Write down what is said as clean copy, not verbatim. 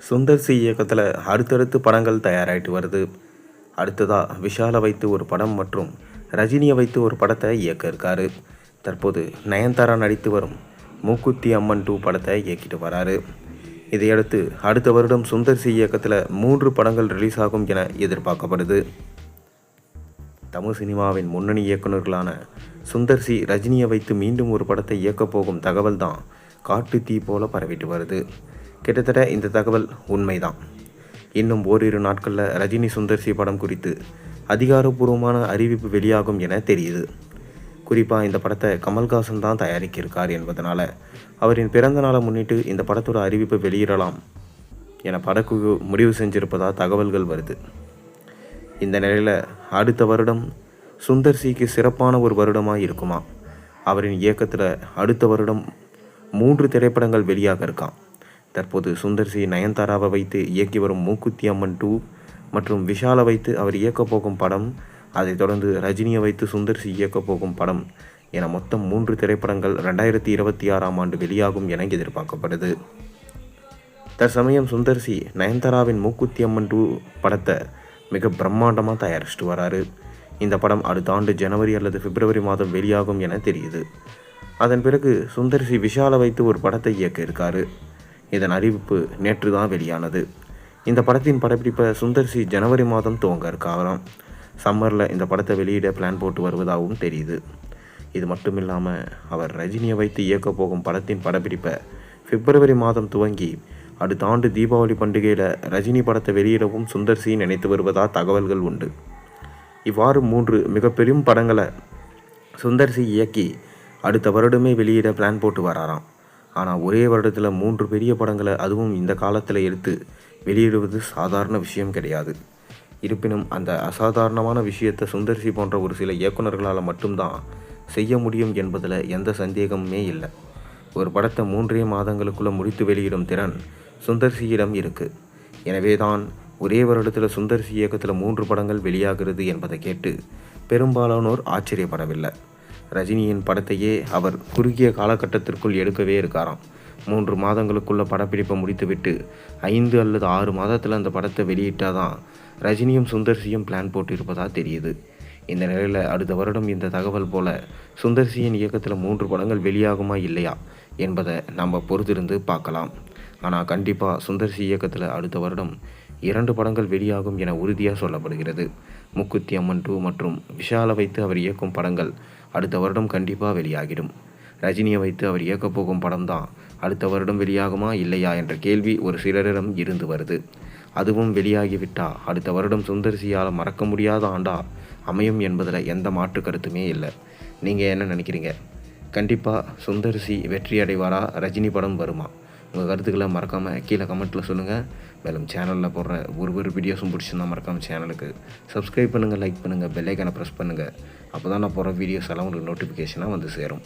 Sundar C இயக்கத்தில் அடுத்தடுத்து படங்கள் தயாராகிட்டு வருது. அடுத்ததாக விஷாலை வைத்து ஒரு படம் மற்றும் ரஜினியை வைத்து ஒரு படத்தை இயக்க இருக்காரு. தற்போது நயன்தாரா நடித்து வரும் மூக்குத்தி அம்மன் 2 படத்தை இயக்கிட்டு வராரு. இதையடுத்து அடுத்த வருடம் சுந்தர் சி இயக்கத்தில் 3 படங்கள் ரிலீஸ் ஆகும் என எதிர்பார்க்கப்படுது. தமிழ் சினிமாவின் முன்னணி இயக்குநர்களான சுந்தர் சி ரஜினியை வைத்து மீண்டும் ஒரு படத்தை இயக்கப் போகும் தகவல் தான் காட்டு தீ போல பரவிட்டு வருது. கிட்டத்தட்ட இந்த தகவல் உண்மைதான். இன்னும் ஓரிரு நாட்களில் ரஜினி சுந்தர் சி படம் குறித்து அதிகாரப்பூர்வமான அறிவிப்பு வெளியாகும் என தெரியுது. குறிப்பாக இந்த படத்தை கமல்ஹாசன் தான் தயாரிக்கிருக்கார் என்பதனால அவரின் பிறந்த நாளை முன்னிட்டு இந்த படத்தோட அறிவிப்பை வெளியிடலாம் என படக்குழு முடிவு செஞ்சிருப்பதா தகவல்கள் வருது. இந்த நிலையில் அடுத்த வருடம் சுந்தர் சிக்கு சிறப்பான ஒரு வருடமாக இருக்குமா? அவரின் இயக்கத்தில் அடுத்த வருடம் 3 திரைப்படங்கள் வெளியாக இருக்கான். தற்போது சுந்தர் சி நயன்தாராவை வைத்து இயக்கி வரும் மூக்குத்தி அம்மன் 2 மற்றும் விஷாலை வைத்து அவர் இயக்கப் போகும் படம், அதைத் தொடர்ந்து ரஜினியை வைத்து சுந்தர் சி இயக்கப் போகும் படம் என மொத்தம் 3 திரைப்படங்கள் 2026ஆம் ஆண்டு வெளியாகும் என எதிர்பார்க்கப்படுது. தற்சமயம் சுந்தர் சி நயன்தாராவின் மூக்குத்தி அம்மன் 2 படத்தை மிக பிரம்மாண்டமாக தயாரிச்சுட்டு வராரு. இந்த படம் அடுத்த ஆண்டு ஜனவரி அல்லது பிப்ரவரி மாதம் வெளியாகும் என தெரியுது. அதன் பிறகு சுந்தர் சி விஷாலை வைத்து ஒரு படத்தை இயக்க இருக்காரு. இதன் அறிவிப்பு நேற்று தான் வெளியானது. இந்த படத்தின் படப்பிடிப்பை சுந்தர் சி ஜனவரி மாதம் துவங்க இருக்காராம். சம்மரில் இந்த படத்தை வெளியிட பிளான் போட்டு வருவதாகவும் தெரியுது. இது மட்டும் இல்லாமல் அவர் ரஜினியை வைத்து இயக்க போகும் படத்தின் படப்பிடிப்பை பிப்ரவரி மாதம் துவங்கி அடுத்த ஆண்டு தீபாவளி பண்டிகையில் ரஜினி படத்தை வெளியிடவும் சுந்தர் சி நினைத்து வருவதாக தகவல்கள் உண்டு. இவ்வாறு 3 மிக பெரும் படங்களை சுந்தர் சி இயக்கி அடுத்த வருடமே வெளியிட பிளான் போட்டு வராராம். ஆனால் ஒரே வருடத்தில் 3 பெரிய படங்களை அதுவும் இந்த காலத்தில் எடுத்து வெளியிடுவது சாதாரண விஷயம் கிடையாது. இருப்பினும் அந்த அசாதாரணமான விஷயத்தை சுந்தர் சி போன்ற ஒரு சில இயக்குநர்களால் மட்டும்தான் செய்ய முடியும் என்பதில் எந்த சந்தேகமுமே இல்லை. ஒரு படத்தை 3 மாதங்களுக்குள்ளே முடித்து வெளியிடும் திறன் சுந்தர் சியிடம் இருக்குது. எனவே தான் ஒரே வருடத்தில் சுந்தர் சி இயக்கத்தில் 3 படங்கள் வெளியாகிறது என்பதை கேட்டு பெரும்பாலானோர் ஆச்சரியப்படவில்லை. ரஜினியின் படத்தையே அவர் குறுகிய காலகட்டத்திற்குள் எடுக்கவே இருக்காராம். 3 மாதங்களுக்குள்ள படப்பிடிப்பை முடித்துவிட்டு 5 அல்லது 6 மாதத்தில் அந்த படத்தை வெளியிட்டால் தான் ரஜினியும் சுந்தர் சியும் பிளான் போட்டு இருப்பதாக தெரியுது. இந்த நிலையில் அடுத்த வருடம் இந்த தகவல் போல சுந்தர் சியின் இயக்கத்தில் 3 படங்கள் வெளியாகுமா இல்லையா என்பதை நம்ம பொறுத்திருந்து பார்க்கலாம். ஆனால் கண்டிப்பாக சுந்தர் சி இயக்கத்தில் அடுத்த வருடம் 2 படங்கள் வெளியாகும் என உறுதியாக சொல்லப்படுகிறது. மூக்குத்தி அம்மன் 2 மற்றும் விஷாலை வைத்து அவர் இயக்கும் படங்கள் அடுத்த வருடம் கண்டிப்பாக வெளியாகிடும். ரஜினியை வைத்து அவர் இயக்கப் போகும் படம் தான் அடுத்த வருடம் வெளியாகுமா இல்லையா என்ற கேள்வி ஒரு சிலரிடம் இருந்து வருது. அதுவும் வெளியாகிவிட்டால் அடுத்த வருடம் சுந்தர் சியால் மறக்க முடியாத ஆண்டா அமையும் என்பதில் எந்த மாற்று கருத்துமே இல்லை. நீங்கள் என்ன நினைக்கிறீங்க? கண்டிப்பாக சுந்தர் சி வெற்றி அடைவாரா? ரஜினி படம் வருமா? உங்கள் கருத்துக்களை மறக்காமல் கீழே கமெண்ட்டில் சொல்லுங்கள். மேலும் சேனலில் போடுற ஒரு வீடியோஸும் பிடிச்சிருந்தா மறக்காமல் சேனலுக்கு சப்ஸ்கிரைப் பண்ணுங்கள், லைக் பண்ணுங்கள், பெல் ஐக்கானை ப்ரெஸ் பண்ணுங்கள். அப்போ தான் நான் போடுற வீடியோஸ் எல்லாம் உங்களுக்கு நோட்டிஃபிகேஷனாக வந்து சேரும்.